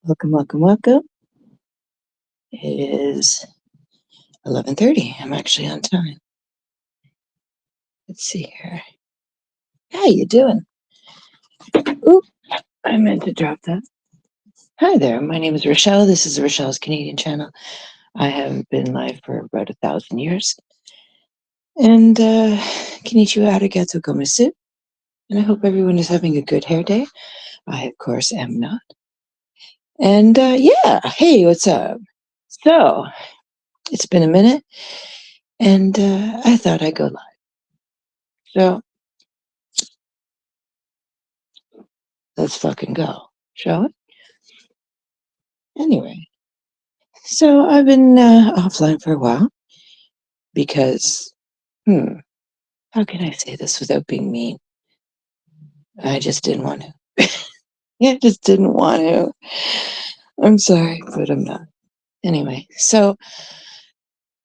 Welcome, welcome, welcome. It is 11:30. I'm actually on time. Let's see here. How you doing? Oop, I meant to drop that. Hi there. My name is Rochelle. This is Rochelle's Canadian channel. I have been live for about 1,000 years. And konnichiwa arigato gomaisu. And I hope everyone is having a good hair day. I, of course, am not. And yeah, hey, what's up? So, it's been a minute, and I thought I'd go live. So, let's fucking go, shall we? Anyway, so I've been offline for a while because, how can I say this without being mean? I just didn't want to. Yeah, I just didn't want to. I'm sorry, but I'm not. Anyway, so,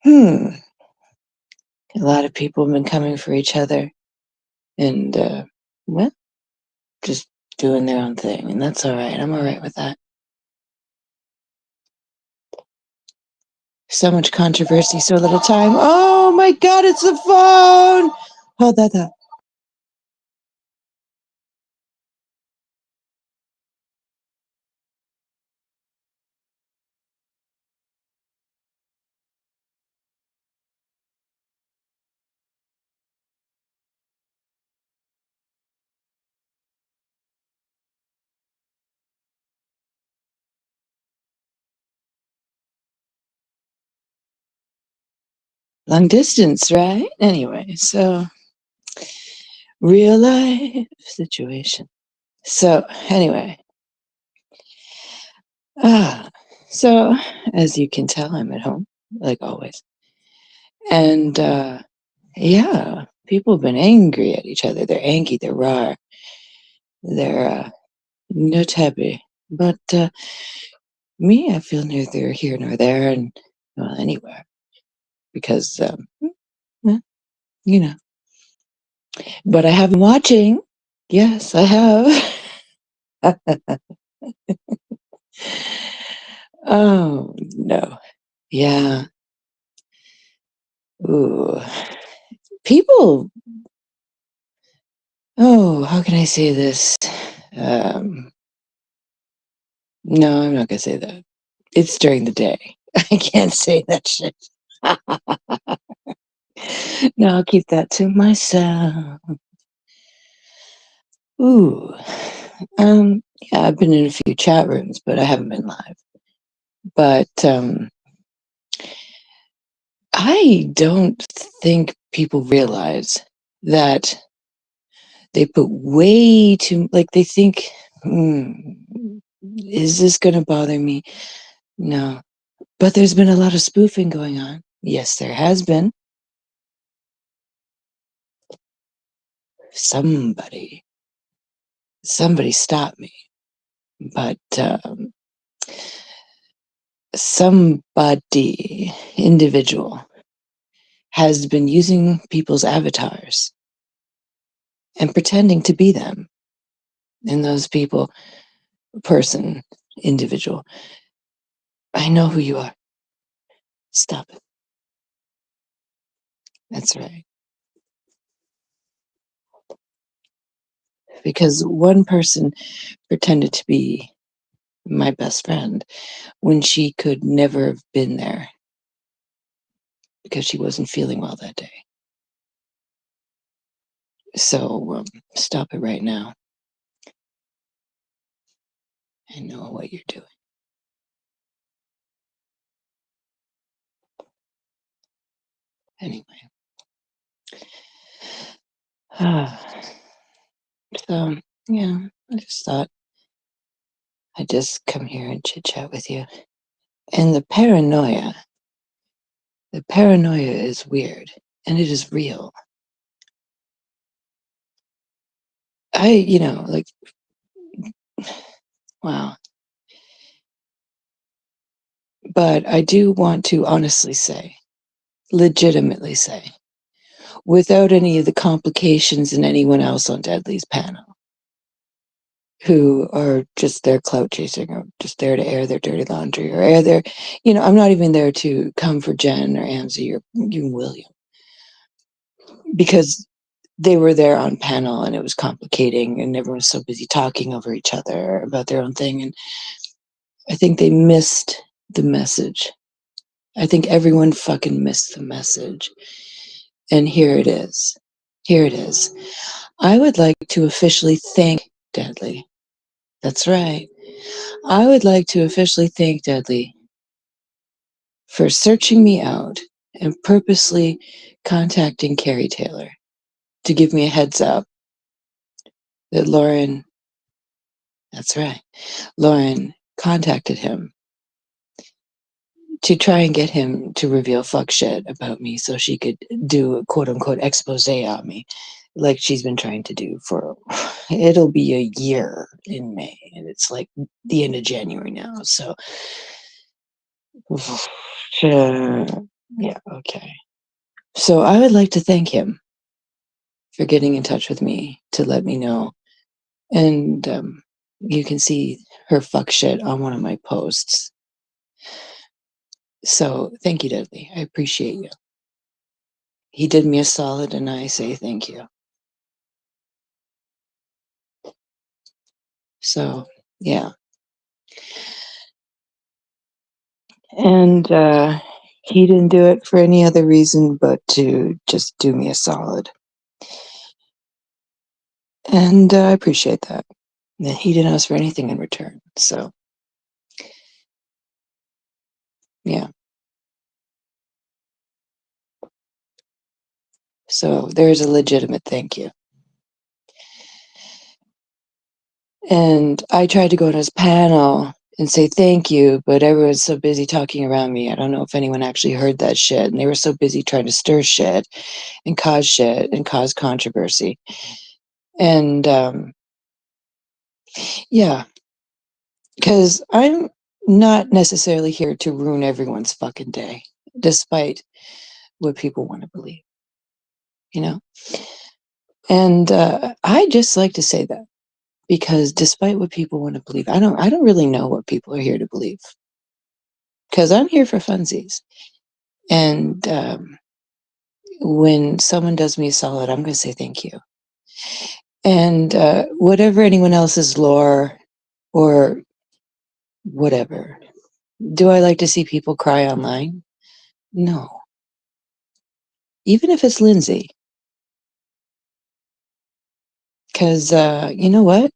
a lot of people have been coming for each other and, well, just doing their own thing, and that's all right. I'm all right with that. So much controversy, so little time. Oh my God, it's the phone! Hold that up. Long distance, right? Anyway, so real life situation. So anyway, ah, so as you can tell, I'm at home like always, and yeah, people have been angry at each other. They're angry. They're raw. They're not happy. But me, I feel neither here nor there, and well, anywhere because well, you know. But I have been watching. Yes, I have. Oh no. Yeah. Ooh. People, oh, how can I say this? Um, no, I'm not gonna say that. It's during the day. I can't say that shit. No, I'll keep that to myself. Ooh. Yeah, I've been in a few chat rooms, but I haven't been live. But I don't think people realize that they put way too, like, they think, is this gonna bother me? No. But there's been a lot of spoofing going on. Yes, there has been. Somebody stopped me. But somebody, individual, has been using people's avatars and pretending to be them. And those people, person, individual, I know who you are. Stop it. That's right. Because one person pretended to be my best friend when she could never have been there because she wasn't feeling well that day. So stop it right now. I know what you're doing. Anyway. So, yeah, I just thought I'd just come here and chit chat with you. And the paranoia is weird and it is real. Like, wow. But I do want to honestly say, legitimately say, without any of the complications and anyone else on Deadly's panel, who are just there clout chasing, or just there to air their dirty laundry, or air their, I'm not even there to come for Jen or Amzie or even William, because they were there on panel and it was complicating and everyone was so busy talking over each other about their own thing. And I think they missed the message. I think everyone fucking missed the message. And here it is. Here it is. I would like to officially thank Deadly. That's right. I would like to officially thank Deadly for searching me out and purposely contacting Carrie Taylor to give me a heads up that Lauren, that's right, Lauren contacted him to try and get him to reveal fuck shit about me so she could do a quote unquote expose on me, like she's been trying to do for, it'll be a year in May, and it's like the end of January now. So, yeah, okay. So I would like to thank him for getting in touch with me to let me know. And you can see her fuck shit on one of my posts. So thank you, Dudley. I appreciate you. He did me a solid, and I say thank you. So, yeah. And he didn't do it for any other reason but to just do me a solid. And I appreciate that. And he didn't ask for anything in return. So, yeah. So there's a legitimate thank you. And I tried to go on his panel and say thank you, but everyone's so busy talking around me. I don't know if anyone actually heard that shit. And they were so busy trying to stir shit and cause controversy. And yeah, because I'm not necessarily here to ruin everyone's fucking day, despite what people want to believe, you know? And I just like to say that, because despite what people want to believe, I don't really know what people are here to believe, because I'm here for funsies. And when someone does me a solid, I'm going to say thank you. And whatever anyone else's lore or whatever, do I like to see people cry online? No. Even if it's Lindsay. Because you know what?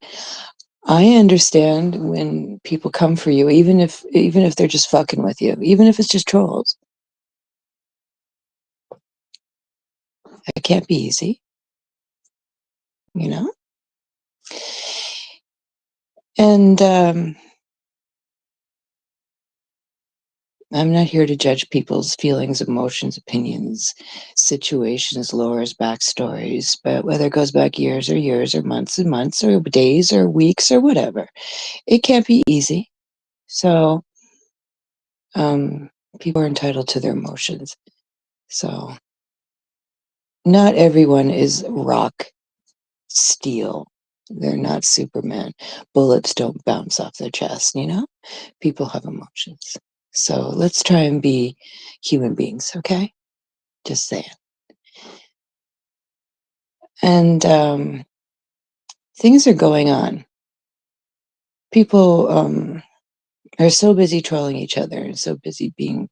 I understand when people come for you, even if they're just fucking with you, even if it's just trolls. It can't be easy, you know? And I'm not here to judge people's feelings, emotions, opinions, situations, lores, backstories, but whether it goes back years or months and months or days or weeks or whatever, it can't be easy. So people are entitled to their emotions. So not everyone is rock steel. They're not Superman. Bullets don't bounce off their chest, you know? People have emotions. So let's try and be human beings, okay? Just saying. And things are going on. People are so busy trolling each other and so busy being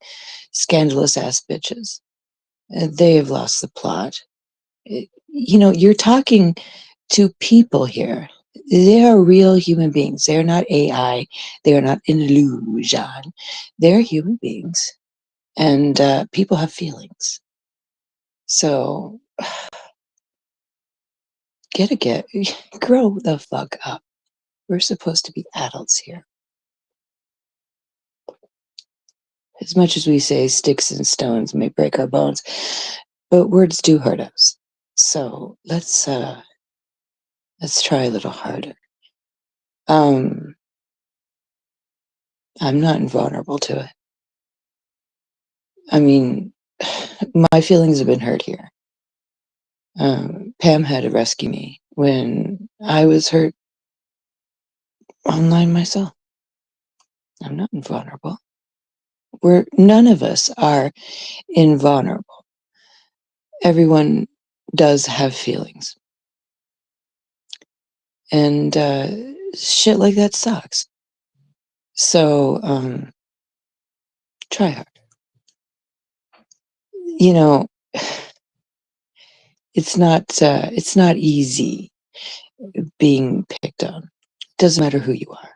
scandalous ass bitches. They have lost the plot. You're talking to people here. They are real human beings. They are not AI. They are not an illusion. They're human beings. And people have feelings. So grow the fuck up. We're supposed to be adults here. As much as we say sticks and stones may break our bones, but words do hurt us. So let's try a little harder. I'm not invulnerable to it. I mean, my feelings have been hurt here. Pam had to rescue me when I was hurt. online myself. I'm not invulnerable. None of us are invulnerable. Everyone does have feelings. And shit like that sucks. So try hard. You know, it's not easy being picked on. Doesn't matter who you are.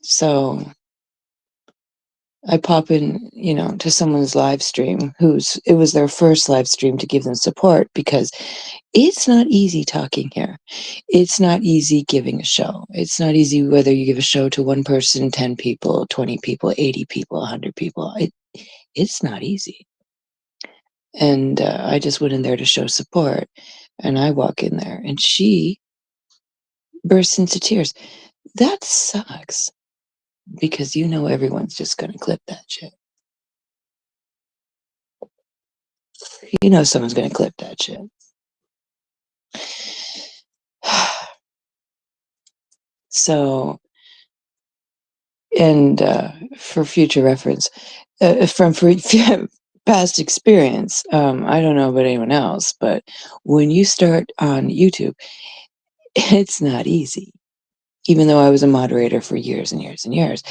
So I pop in, to someone's live stream it was their first live stream to give them support, because it's not easy talking here. It's not easy giving a show. It's not easy whether you give a show to one person, 10 people, 20 people, 80 people, 100 people. It's not easy. And I just went in there to show support. And I walk in there and she bursts into tears. That sucks, because everyone's just going to clip that shit. Someone's going to clip that shit. So, and for future reference, from past experience, I don't know about anyone else, but when you start on YouTube, it's not easy. Even though I was a moderator for years and years and years,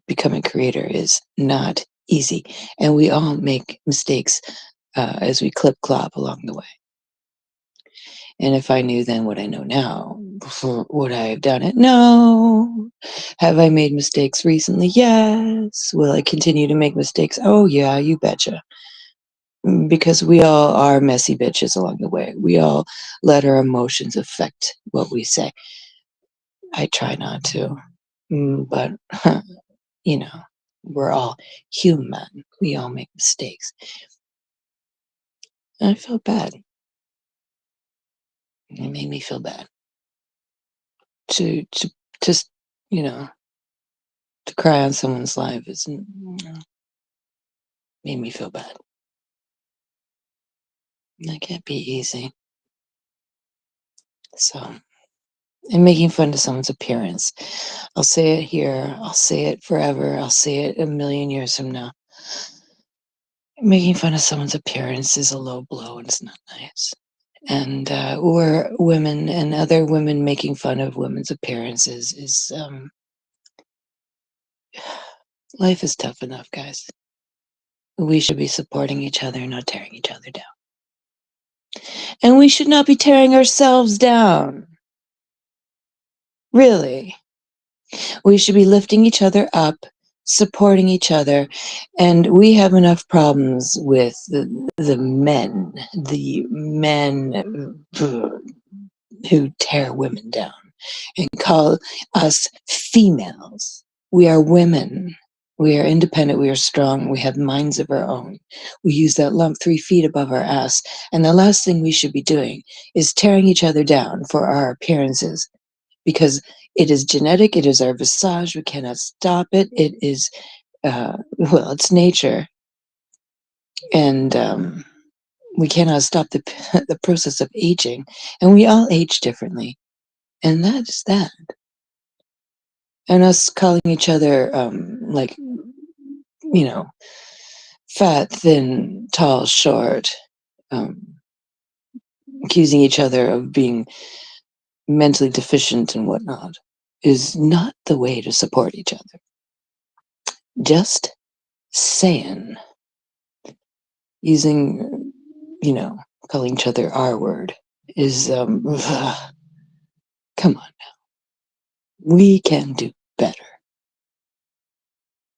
becoming a creator is not easy. And we all make mistakes as we clip-clop along the way. And if I knew then what I know now, would I have done it? No. Have I made mistakes recently? Yes. Will I continue to make mistakes? Oh, yeah, you betcha. Because we all are messy bitches along the way. We all let our emotions affect what we say. I try not to, but, we're all human. We all make mistakes. And I felt bad. It made me feel bad. To just, to cry on someone's life made me feel bad. That can't be easy. So, and making fun of someone's appearance. I'll say it here. I'll say it forever. I'll say it a million years from now. Making fun of someone's appearance is a low blow, and it's not nice. And or women and other women making fun of women's appearances is life is tough enough, guys. We should be supporting each other, not tearing each other down. And we should not be tearing ourselves down. Really. We should be lifting each other up, supporting each other. And we have enough problems with the men who tear women down and call us females. We are women. We are independent. We are strong. We have minds of our own. We use that lump 3 feet above our ass. And the last thing we should be doing is tearing each other down for our appearances, because it is genetic. It is our visage. We cannot stop it. It is, it's nature. And we cannot stop the process of aging. And we all age differently. And that's that. And us calling each other, fat, thin, tall, short, accusing each other of being mentally deficient and whatnot is not the way to support each other. Just saying. Using, calling each other R word is, come on now. We can do better.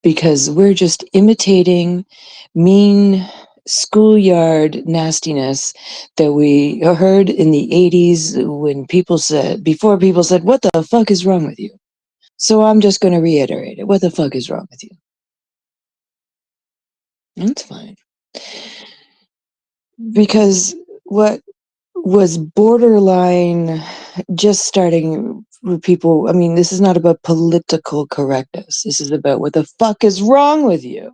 Because we're just imitating mean schoolyard nastiness that we heard in the 80s before people said, what the fuck is wrong with you? So I'm just going to reiterate it. What the fuck is wrong with you? That's fine. Because what was borderline just starting with people, this is not about political correctness. This is about what the fuck is wrong with you?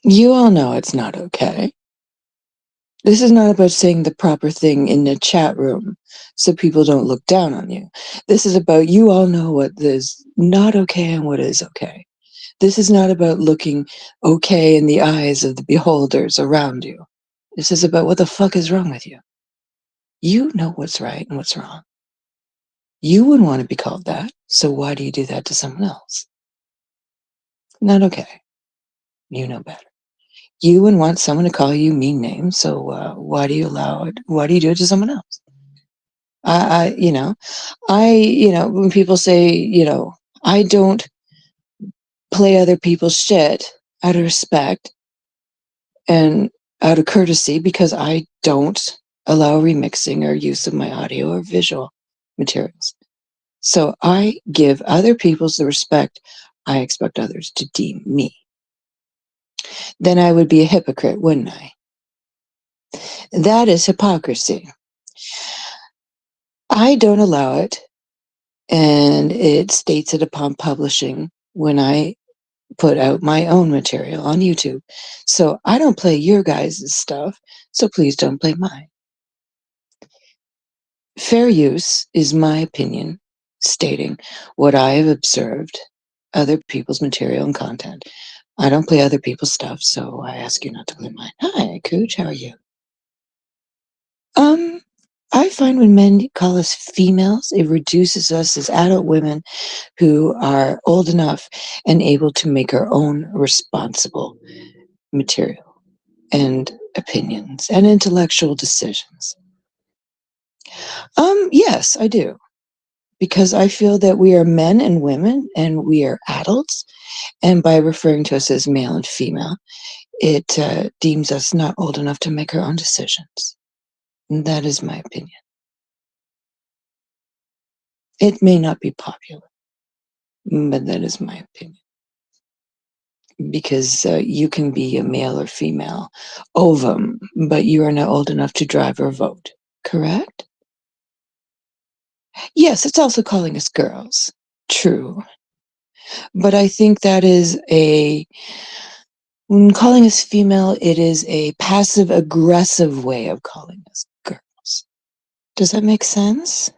You all know it's not okay. This is not about saying the proper thing in a chat room so people don't look down on you. This is about you all know what is not okay and what is okay. This is not about looking okay in the eyes of the beholders around you. This is about what the fuck is wrong with you. You know what's right and what's wrong. You wouldn't want to be called that, so why do you do that to someone else? Not okay. You know better. You wouldn't want someone to call you mean names, so why do you allow it? Why do you do it to someone else? When people say, I don't play other people's shit out of respect and out of courtesy because I don't allow remixing or use of my audio or visual materials. So I give other people's the respect I expect others to deem me. Then I would be a hypocrite, wouldn't I? That is hypocrisy. I don't allow it, and it states it upon publishing when I put out my own material on YouTube. So I don't play your guys' stuff, so please don't play mine. Fair use is my opinion, stating what I have observed, other people's material and content. I don't play other people's stuff, so I ask you not to play mine. Hi, Cooch, how are you? Um, I find when men call us females, it reduces us as adult women who are old enough and able to make our own responsible material and opinions and intellectual decisions. Yes, I do. Because I feel that we are men and women and we are adults. And by referring to us as male and female, it deems us not old enough to make our own decisions. And that is my opinion. It may not be popular, but that is my opinion. Because you can be a male or female ovum, but you are not old enough to drive or vote, correct? Yes, it's also calling us girls. True. But I think that is when calling us female, it is a passive aggressive way of calling us girls. Does that make sense?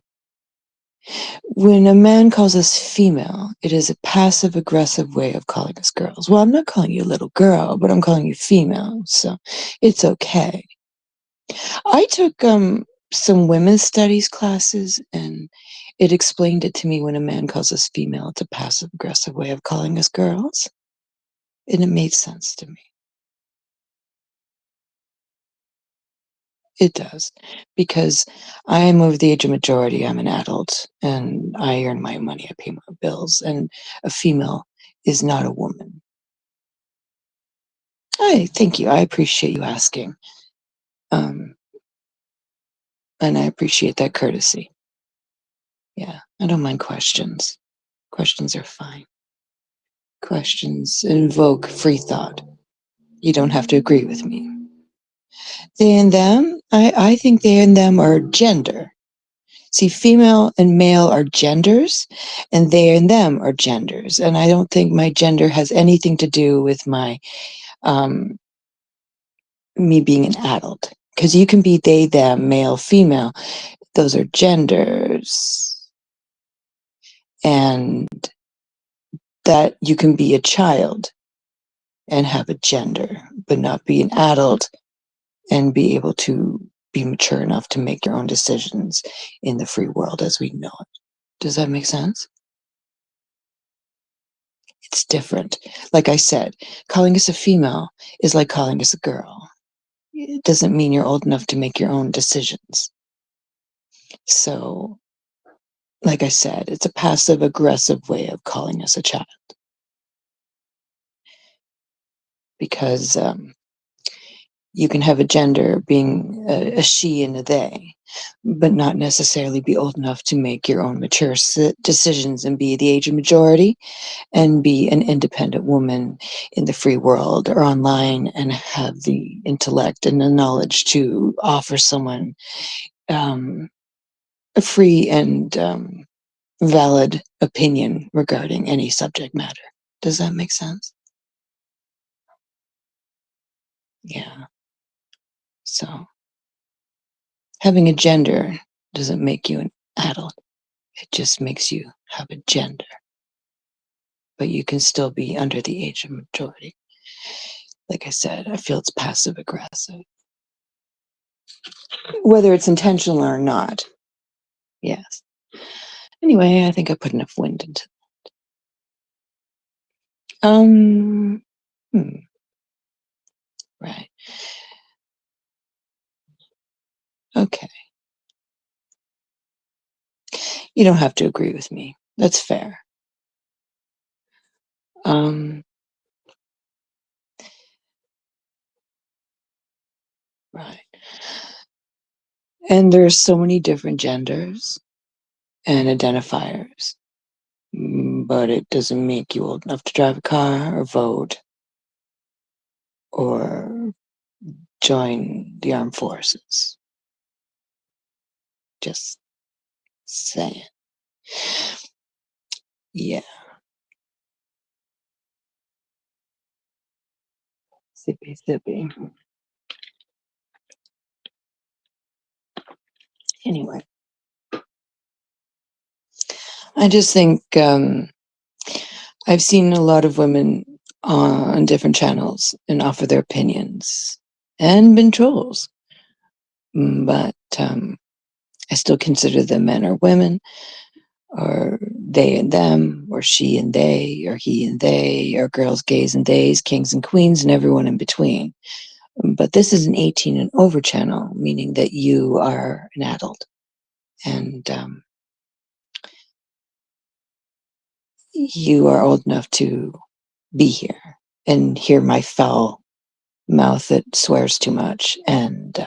When a man calls us female, it is a passive aggressive way of calling us girls. Well, I'm not calling you a little girl, but I'm calling you female, so it's okay. I took some women's studies classes, and it explained it to me when a man calls us female, it's a passive aggressive way of calling us girls. And it made sense to me. It does, because I am over the age of majority. I'm an adult, and I earn my money. I pay my bills, and a female is not a woman. Thank you. I appreciate you asking, um, and I appreciate that courtesy. Yeah, I don't mind questions. Questions are fine. Questions invoke free thought. You don't have to agree with me. They and them, I think they and them are gender. See, female and male are genders, and they and them are genders. And I don't think my gender has anything to do with my me being an adult. Because you can be they, them, male, female. Those are genders. And that you can be a child and have a gender, but not be an adult and be able to be mature enough to make your own decisions in the free world as we know it. Does that make sense? It's different. Like I said, calling us a female is like calling us a girl. It doesn't mean you're old enough to make your own decisions. So, like I said, it's a passive aggressive way of calling us a child because you can have a gender being a she and a they, but not necessarily be old enough to make your own mature decisions and be the age of majority and be an independent woman in the free world or online and have the intellect and the knowledge to offer someone a free and valid opinion regarding any subject matter. Does that make sense? Yeah. So having a gender doesn't make you an adult. It just makes you have a gender. But you can still be under the age of majority. Like I said, I feel it's passive aggressive. Whether it's intentional or not. Yes. Anyway, I think I put enough wind into it. Right. Okay. You don't have to agree with me. That's fair. Right. And there's so many different genders and identifiers, but it doesn't make you old enough to drive a car or vote or join the armed forces. Just saying. Yeah. Sippy, sippy. Anyway, I just think I've seen a lot of women on different channels and offer their opinions and been trolls. But I still consider them men or women, or they and them, or she and they, or he and they, or girls, gays and theys, kings and queens, and everyone in between. But this is an 18 and over channel, meaning that you are an adult. And you are old enough to be here and hear my foul mouth that swears too much. And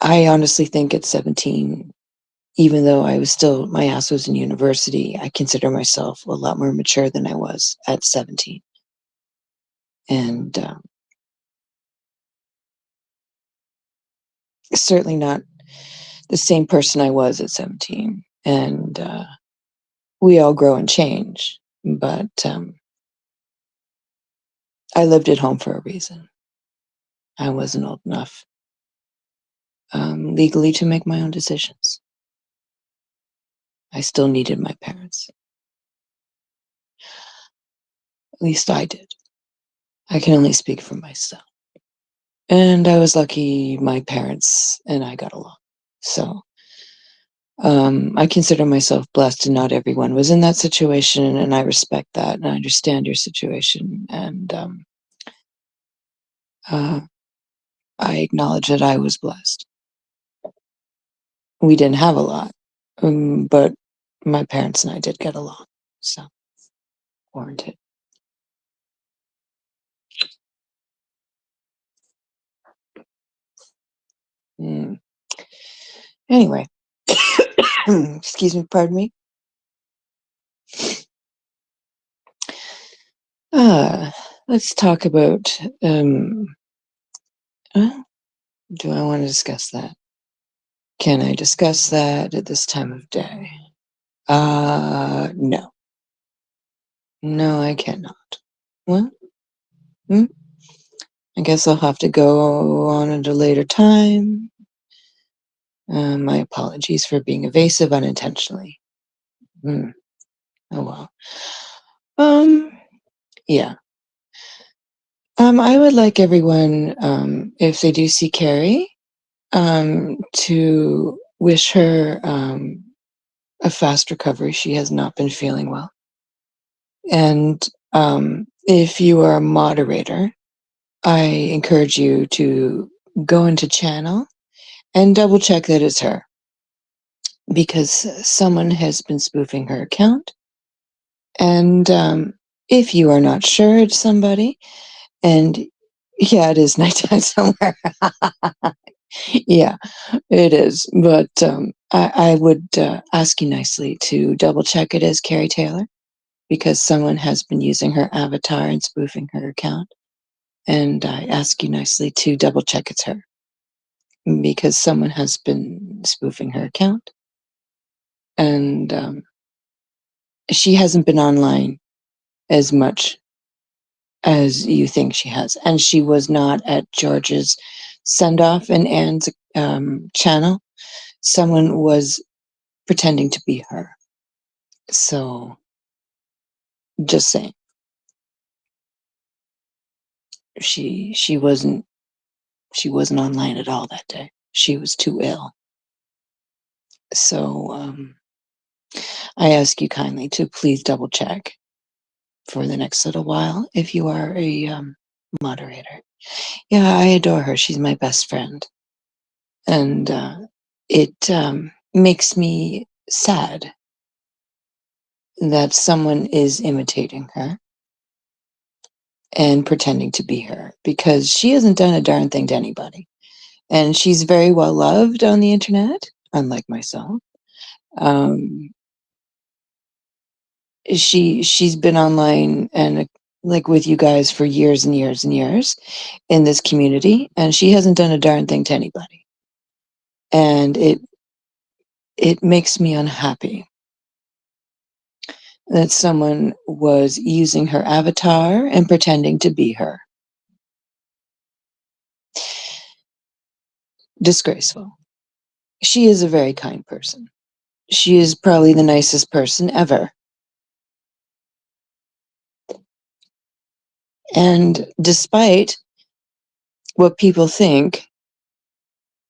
I honestly think at 17, even though I was still, my ass was in university, I consider myself a lot more mature than I was at 17. And certainly not the same person I was at 17. And we all grow and change. But I lived at home for a reason. I wasn't old enough legally to make my own decisions. I still needed my parents. At least I did. I can only speak for myself. And I was lucky my parents and I got along. So I consider myself blessed, and not everyone was in that situation, and I respect that, and I understand your situation. And I acknowledge that I was blessed. We didn't have a lot, but my parents and I did get along. So, warranted. Anyway, excuse me, pardon me. Let's talk about, do I want to discuss that? Can I discuss that at this time of day? No. No, I cannot. Well, I guess I'll have to go on at a later time. My apologies for being evasive unintentionally. Oh well. Yeah. I would like everyone, if they do see Carrie, to wish her a fast recovery. She has not been feeling well. And if you are a moderator, I encourage you to go into channel and double check that it's her, because someone has been spoofing her account. And if you are not sure it's somebody, and yeah, it is nighttime somewhere. Yeah, it is. But I would ask you nicely to double check it as Carrie Taylor, because someone has been using her avatar and spoofing her account. And I ask you nicely to double check it's her, because someone has been spoofing her account. And she hasn't been online as much as you think she has. And she was not at George's send off in Anne's channel. Someone was pretending to be her. So, just saying, she wasn't online at all that day. She was too ill. So, I ask you kindly to please double check for the next little while if you are a moderator. Yeah, I adore her. She's my best friend. And it makes me sad that someone is imitating her and pretending to be her, because she hasn't done a darn thing to anybody. And she's very well loved on the internet, unlike myself. Um, she's been online and like with you guys for years and years and years in this community, and she hasn't done a darn thing to anybody. And it makes me unhappy that someone was using her avatar and pretending to be her. Disgraceful. She is a very kind person. She is probably the nicest person ever. And despite what people think,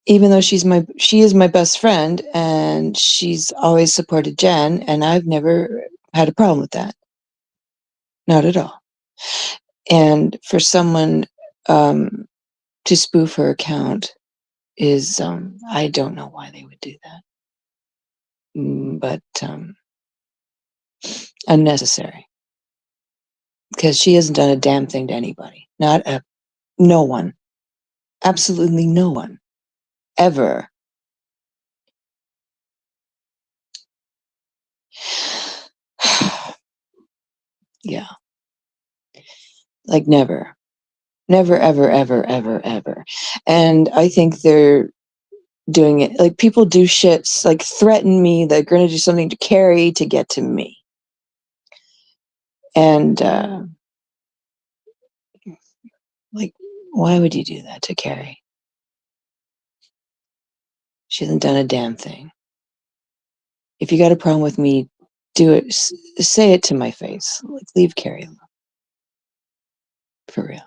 even though she is my best friend and she's always supported Jen, and I've never had a problem with that. Not at all. And for someone to spoof her account is, I don't know why they would do that. But unnecessary. Because she hasn't done a damn thing to anybody. No one. Absolutely no one. Ever. Yeah. Like never. Never, ever, ever, ever, ever. And I think they're doing it. Like people do shits, like threaten me, they're going to do something to Carrie to get to me. And like, why would you do that to Carrie? She hasn't done a damn thing. If you got a problem with me, do it. Say it to my face. Like, leave Carrie alone. For real.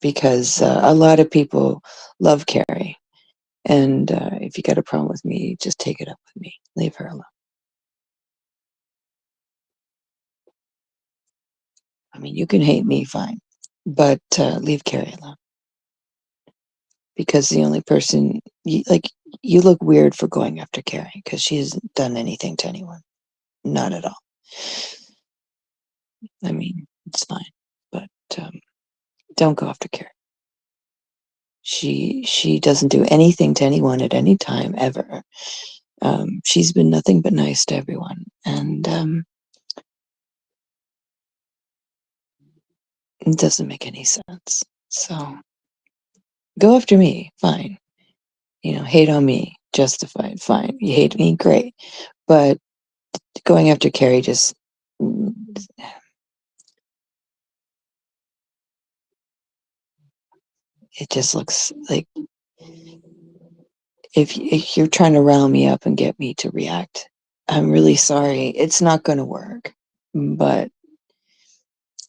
Because a lot of people love Carrie. And if you got a problem with me, just take it up with me. Leave her alone. I mean, you can hate me, fine. But leave Carrie alone. Because the only person, you look weird for going after Carrie because she hasn't done anything to anyone. Not at all. I mean, it's fine. But don't go after Carrie. She doesn't do anything to anyone at any time, ever. She's been nothing but nice to everyone. And it doesn't make any sense. So go after me, fine. Hate on me, justified, fine. You hate me, great. But going after Carrie just, it just looks like if you're trying to rile me up and get me to react, I'm really sorry. It's not going to work. But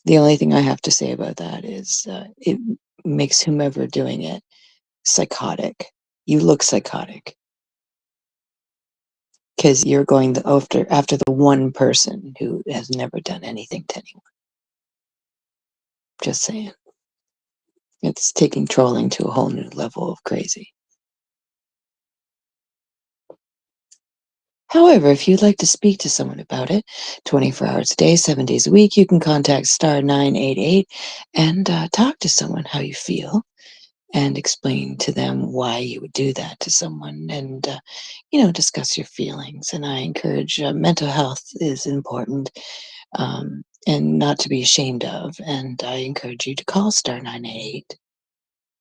the only thing I have to say about that is it makes whomever doing it psychotic. You look psychotic because you're going after the one person who has never done anything to anyone. Just saying. It's taking trolling to a whole new level of crazy. However, if you'd like to speak to someone about it 24 hours a day, 7 days a week, you can contact *988 and talk to someone how you feel and explain to them why you would do that to someone and, discuss your feelings. And I encourage mental health is important and not to be ashamed of. And I encourage you to call *988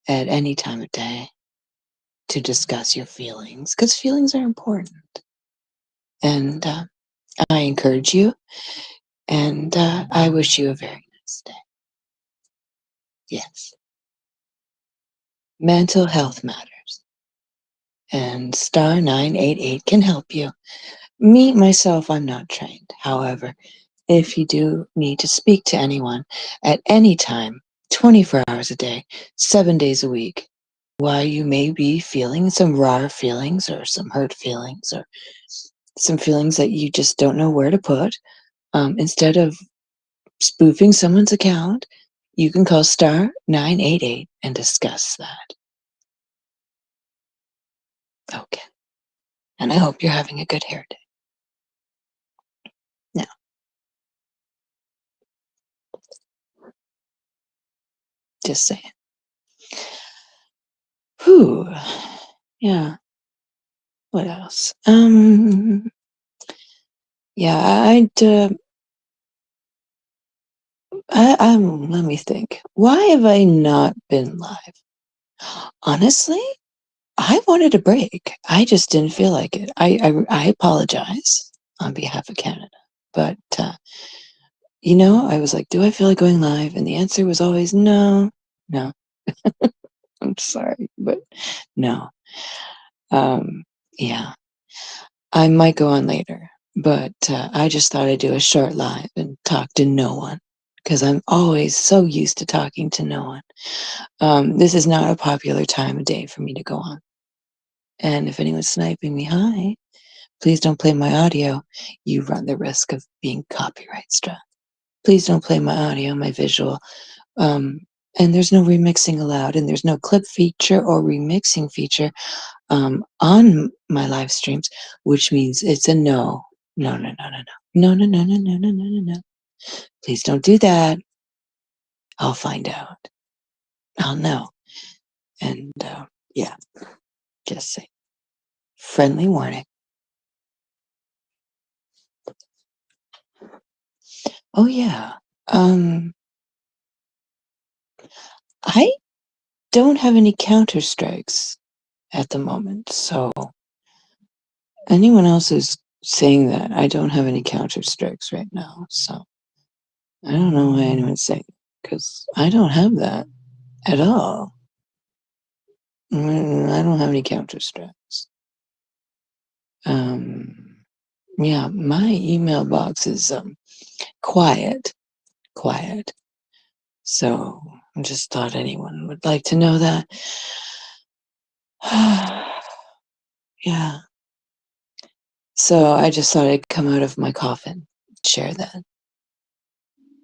at any time of day to discuss your feelings because feelings are important. And I encourage you And I wish you a very nice day. Yes. Mental health matters. And star 988 can help you. Me, myself, I'm not trained. However, if you do need to speak to anyone at any time, 24 hours a day, 7 days a week, why you may be feeling some raw feelings or some hurt feelings or some feelings that you just don't know where to put, instead of spoofing someone's account, you can call star 988 and discuss that. Okay. And I hope you're having a good hair day. Now, just saying. Whew. Yeah. What else? Yeah, let me think. Why have I not been live? Honestly, I wanted a break. I just didn't feel like it. I apologize on behalf of Canada, but I was like, do I feel like going live? And the answer was always no, no. I'm sorry, but no. Yeah, I might go on later, but I just thought I'd do a short live and talk to no one because I'm always so used to talking to no one. This is not a popular time of day for me to go on. And if anyone's sniping me, hi, please don't play my audio. You run the risk of being copyright struck. Please don't play my audio, my visual. And there's no remixing allowed, and there's no clip feature or remixing feature on my live streams, which means it's a no. No, no, no, no, no. No, no, no, no, no, no, no, no, no. Please don't do that. I'll find out. I'll know. And yeah, just say friendly warning. Oh yeah. I don't have any counter strikes at the moment, so anyone else is saying that I don't have any counter strikes right now, so I don't know why anyone's saying it, because I don't have that at all. I don't have any counter strikes. Yeah, my email box is quiet. So I just thought anyone would like to know that. Yeah. So I just thought I'd come out of my coffin, share that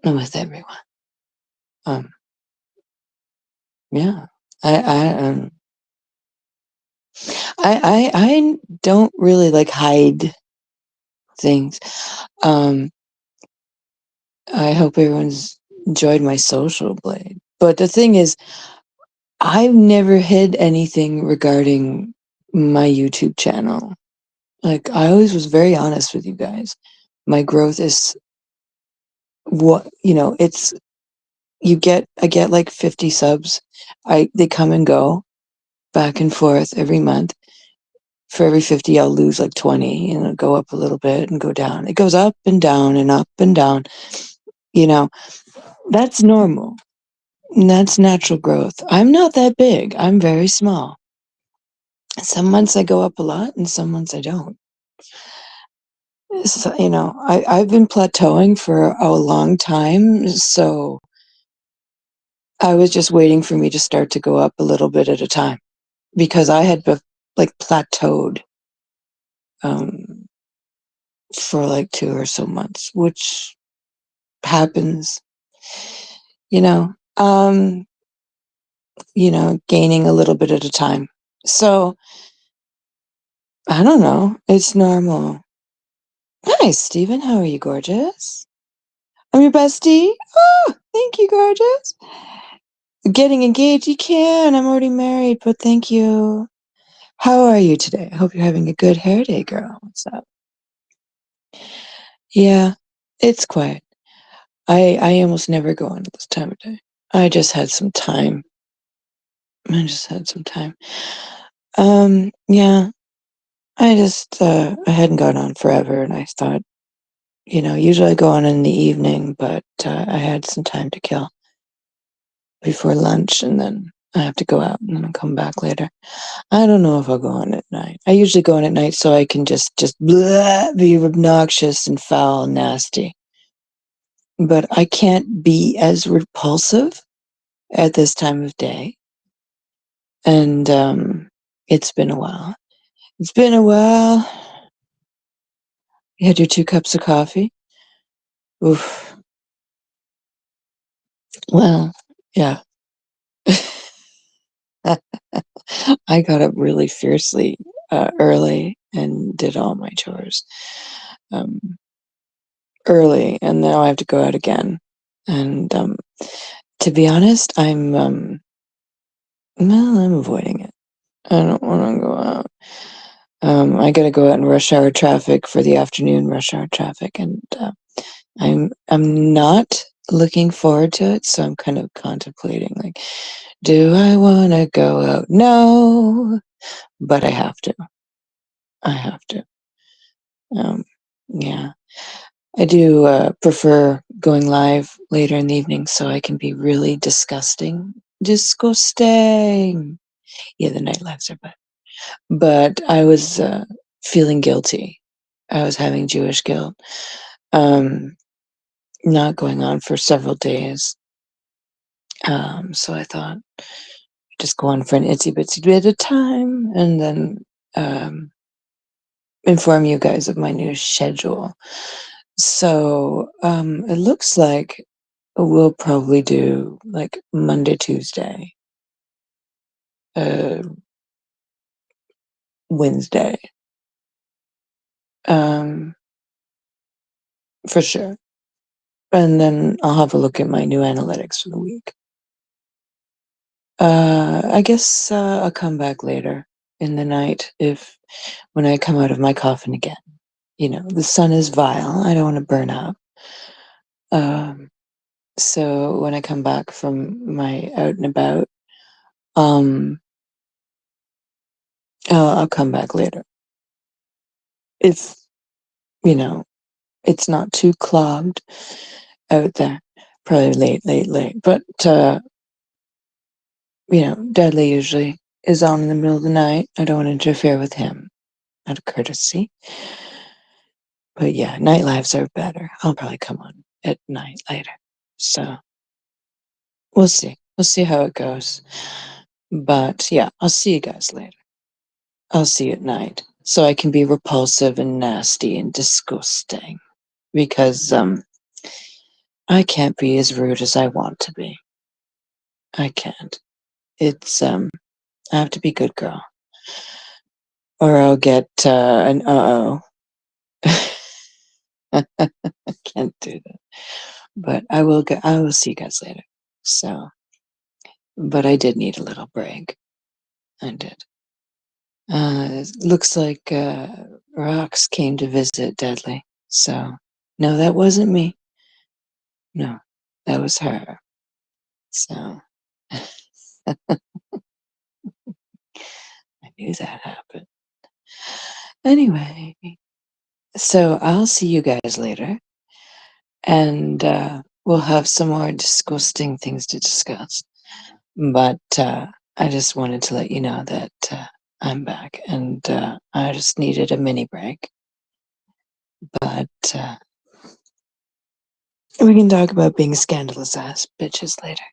with everyone. Yeah. I don't really like hide things. I hope everyone's enjoyed my social blade. But the thing is, I've never hid anything regarding my YouTube channel. Like, I always was very honest with you guys. My growth is it's I get like 50 subs. They come and go back and forth every month. For every 50, I'll lose like 20 and it'll go up a little bit and go down. It goes up and down and up and down. That's normal. That's natural growth. I'm not that big. I'm very small. Some months I go up a lot and some months I don't. So, I've been plateauing for a long time, so I was just waiting for me to start to go up a little bit at a time because I had like plateaued for like 2 or so months, which happens, you know, um, gaining a little bit at a time. So I don't know. It's normal. Hi, Stephen. How are you, gorgeous? I'm your bestie. Oh, thank you, gorgeous. Getting engaged? You can. I'm already married, but thank you. How are you today? I hope you're having a good hair day, girl. What's up? Yeah, it's quiet. I almost never go on at this time of day. I just had some time. Yeah. I hadn't gone on forever, and I thought Usually I go on in the evening, but I had some time to kill before lunch, and then I have to go out and then I'll come back later. I don't know if I'll go on at night. I usually go on at night so I can just blah, be obnoxious and foul and nasty. But I can't be as repulsive at this time of day. And it's been a while. It's been a while. You had your 2 cups of coffee? Oof. Well, yeah. I got up really fiercely early and did all my chores um, early, and now I have to go out again. And to be honest, I'm avoiding it. I don't want to go out. I got to go out in rush hour traffic for the afternoon rush hour traffic, and I'm not looking forward to it. So I'm kind of contemplating, like, do I want to go out? No, but I have to. I have to. Um, yeah, I do prefer going live later in the evening so I can be really disgusting. Disgusting. Yeah, the night lives are better. But I was feeling guilty. I was having Jewish guilt. Um, not going on for several days. So I thought, just go on for an itsy bitsy bit of time and then um, inform you guys of my new schedule. So it looks like we'll probably do like Monday, Tuesday, uh, Wednesday, um, for sure. And then I'll have a look at my new analytics for the week. I guess I'll come back later in the night when I come out of my coffin again. The sun is vile. I don't want to burn up. Um, so when I come back from my out and about, um, I'll come back later. If, you know, it's not too clogged out there. Probably late. But, Dudley usually is on in the middle of the night. I don't want to interfere with him out of courtesy. But yeah, night lives are better. I'll probably come on at night later. So we'll see. We'll see how it goes. But yeah, I'll see you guys later. I'll see you at night. So I can be repulsive and nasty and disgusting. Because I can't be as rude as I want to be. I can't. It's I have to be good girl. Or I'll get an uh-oh. I can't do that. But I will see you guys later. So, but I did need a little break. I did. It looks like Rox came to visit Deadly. So, no, that wasn't me. No, that was her. So, I knew that happened. Anyway, so I'll see you guys later. And we'll have some more disgusting things to discuss. But I just wanted to let you know that I'm back, and I just needed a mini break. But we can talk about being scandalous ass bitches later.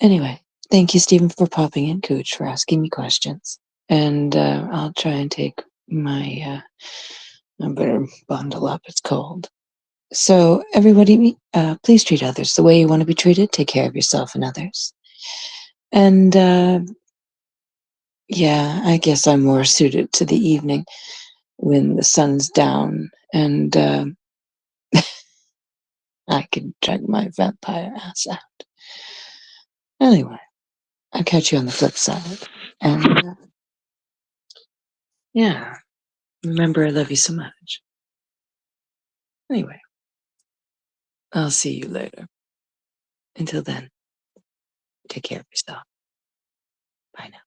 Anyway, thank you, Stephen, for popping in, Cooch, for asking me questions. And I'll try and take my. I better bundle up. It's cold. So, everybody, please treat others the way you want to be treated. Take care of yourself and others. And yeah, I guess I'm more suited to the evening when the sun's down and I can drag my vampire ass out. Anyway, I'll catch you on the flip side. And yeah, remember, I love you so much. Anyway, I'll see you later. Until then, take care of yourself. Bye now.